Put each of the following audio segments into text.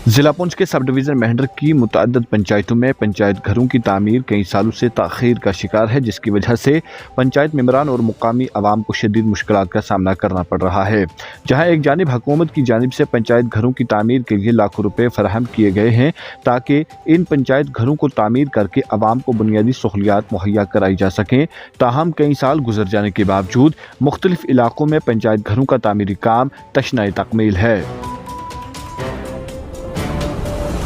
जिला पुंछ के sub division मेहंडर की मुतअद्दिद पंचायतों में पंचायत घरों की तामीर कई सालों से ताखीर का शिकार है, जिसकी वजह से पंचायत मेंबरान और मुकामी आवाम को शदीद मुश्किलात का सामना करना पड़ रहा है। जहां एक जानिब हुकूमत की जानिब से पंचायत घरों की तामीर के लिए लाखों रुपए फराहम किए गए हैं ताकि इन पंचायत घरों को तामीर करके आवाम को बुनियादी सहूलियात मुहैया कराई जा सकें, ताहम कई साल गुजर जाने के बावजूद मुख्तलिफ इलाकों में पंचायत घरों का तामीरी काम तशनाए तकमील है।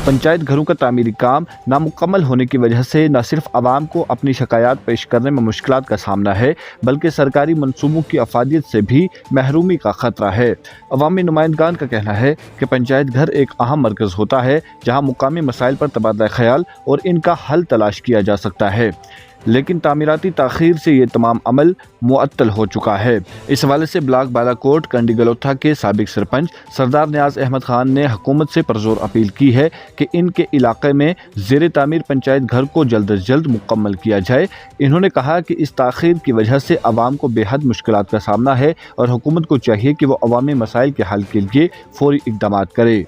पंचायत घरों का तामीरी काम नामुकम्मल होने की वजह से न सिर्फ आवाम को अपनी शिकायत पेश करने में मुश्किलात का सामना है, बल्कि सरकारी मनसूबों की अफादियत से भी महरूमी का खतरा है। अवामी नुमाइंदगान का कहना है कि पंचायत घर एक अहम मरकज़ होता है जहाँ मुकामी मसाइल पर तबादला ख्याल और इनका हल तलाश किया जा सकता है, लेकिन तामीराती ताखीर से ये तमाम अमल मुअत्तल हो चुका है। इस हवाले से ब्लॉक बालाकोट कंडी गलोथा के साबिक सरपंच सरदार नियाज अहमद खान ने हुकूमत से पुरजोर अपील की है कि इनके इलाके में ज़ेर तामीर पंचायत घर को जल्द अज जल्द मुकम्मल किया जाए। इन्होंने कहा कि इस ताखीर की वजह से आवाम को बेहद मुश्किलात का सामना है और हुकूमत को चाहिए कि वो अवामी मसाइल के हल के लिए फौरी इक़दाम करे।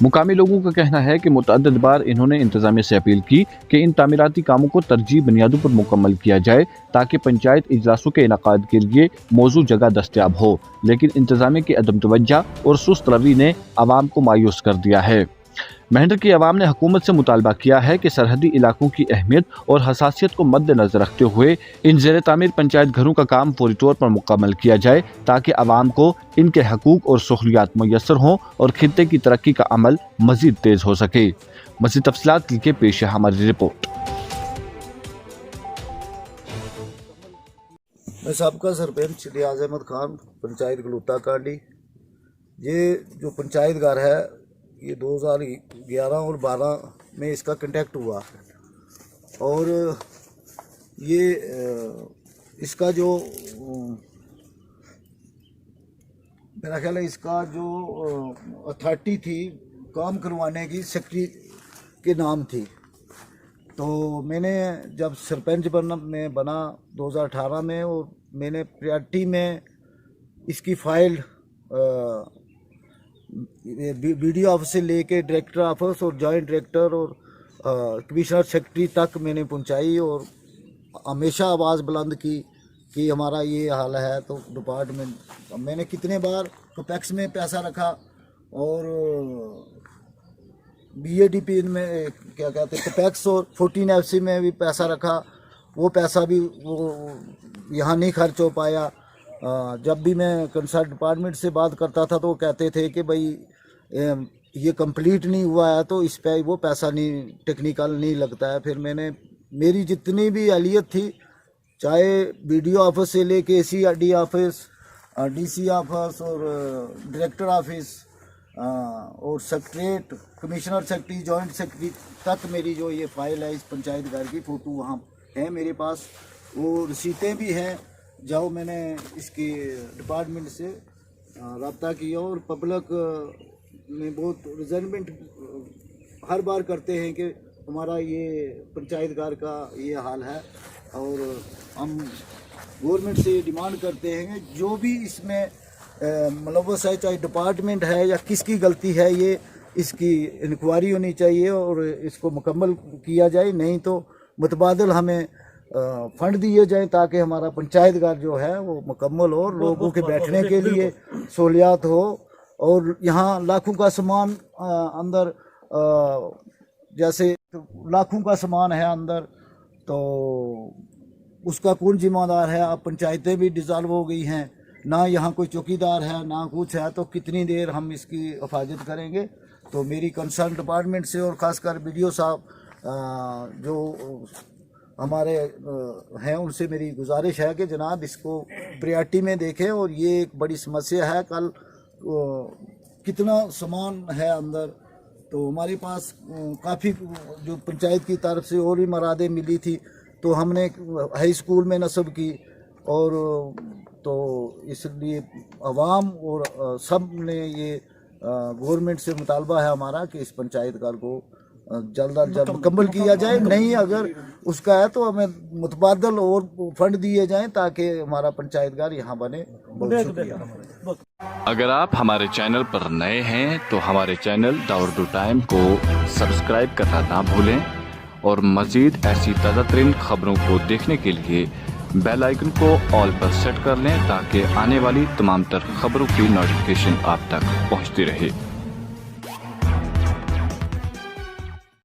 मुकामी लोगों का कहना है कि मुतअद्दिद बार इन्होंने इंतजामिया से अपील की कि इन तामीराती कामों को तरजीह बुनियादों पर मुकम्मल किया जाए ताकि पंचायत इजलासों के इनकाद के लिए मौजूद जगह दस्तयाब हो, लेकिन इंतजामिया की अदम तवज्जो और सुस्त रवि ने आवाम को मायूस कर दिया है। मेहंडर की आवाम ने हुकूमत से मुतालबा किया है कि सरहदी इलाकों की अहमियत और हसासियत को मद्देनजर रखते हुए इन ज़ेर तामीर पंचायत घरों का काम फौरी तौर पर मुकम्मल किया जाए ताकि आवाम को इनके हकूक और सहूलियात मुयस्सर हों और खित्ते की तरक्की का अमल मजीद तेज हो सके। मज़ीद तफसीलात के लिए पेश है हमारी रिपोर्ट। मैं सबका सरपंच नियाज अहमद खान, पंचायत गलोथा कांडी। ये जो पंचायत घर है ये 2011 और 12 में इसका कंटेक्ट हुआ और ये इसका जो मेरा ख्याल है इसका जो अथॉरिटी थी काम करवाने की सेक्रेटरी के नाम थी। तो मैंने जब सरपंच बना 2018 में और मैंने प्रायोरिटी में इसकी फाइल बीडीओ ऑफिस से लेके डायरेक्टर ऑफिस और जॉइंट डायरेक्टर और कमिश्नर सेक्रेटरी तक मैंने पहुंचाई और हमेशा आवाज़ बुलंद की कि हमारा ये हाल है। तो डिपार्टमेंट मैंने कितने बार कपेक्स में पैसा रखा और बीएडीपी में क्या कहते हैं कपेक्स और 14FC में भी पैसा रखा, वो पैसा भी वो यहाँ नहीं खर्च हो पाया। जब भी मैं कंसर्न डिपार्टमेंट से बात करता था तो वो कहते थे कि भाई ये कंप्लीट नहीं हुआ है तो इस पे वो पैसा नहीं टेक्निकल नहीं लगता है। फिर मैंने मेरी जितनी भी अहलियत थी, चाहे बीडीओ ऑफिस से लेके सीआरडी ऑफिस, डीसी ऑफिस और डायरेक्टर ऑफिस और secretariat, commissioner secretary, joint secretary तक मेरी जो ये फाइल है इस पंचायत घर की फ़ोटो वहाँ है मेरे पास, वो रसीदें भी हैं। जाओ मैंने इसके डिपार्टमेंट से रब्ता किया और पब्लिक में बहुत रिजर्वमेंट हर बार करते हैं कि हमारा ये पंचायत घर का ये हाल है और हम गवर्नमेंट से ये डिमांड करते हैं जो भी इसमें मुलव्वस है, चाहे डिपार्टमेंट है या किसकी गलती है, ये इसकी इंक्वायरी होनी चाहिए और इसको मुकम्मल किया जाए, नहीं तो मुतबादल हमें फंड दिए जाएं ताकि हमारा पंचायत घर जो है वो मुकम्मल हो, लोगों के बैठने के लिए सहूलियात हो। और यहाँ लाखों का सामान अंदर जैसे लाखों का सामान है अंदर, तो उसका कौन जिम्मेदार है? अब पंचायतें भी डिज़ाल्व हो गई हैं, ना यहाँ कोई चौकीदार है ना कुछ है, तो कितनी देर हम इसकी हिफाजत करेंगे? तो मेरी कंसर्न डिपार्टमेंट से और ख़ासकर BDO साहब जो हमारे हैं उनसे मेरी गुजारिश है कि जनाब इसको प्रायोरिटी में देखें और ये एक बड़ी समस्या है। कल कितना सामान है अंदर, तो हमारे पास काफ़ी जो पंचायत की तरफ से और भी मरादें मिली थी, तो हमने हाई स्कूल में नस्ब की और तो इसलिए अवाम और सब ने ये गवर्नमेंट से मुतालबा है हमारा कि इस पंचायत घर को जल्द अज जल्द मुकम्मल किया जाए। नहीं अगर उसका है तो हमें मुतबादल और फंड दिए जाएं ताकि हमारा पंचायत घर यहाँ बने। बहुत शुक्रिया। वक्त। अगर आप हमारे चैनल पर नए हैं तो हमारे चैनल द उर्दू टाइम को सब्सक्राइब करना ना भूलें और मज़ीद ऐसी ताज़ा तरीन खबरों को देखने के लिए बेल आइकन को ऑल पर सेट कर लें ताकि आने वाली तमाम तर खबरों की नोटिफिकेशन आप तक पहुंचती रहे।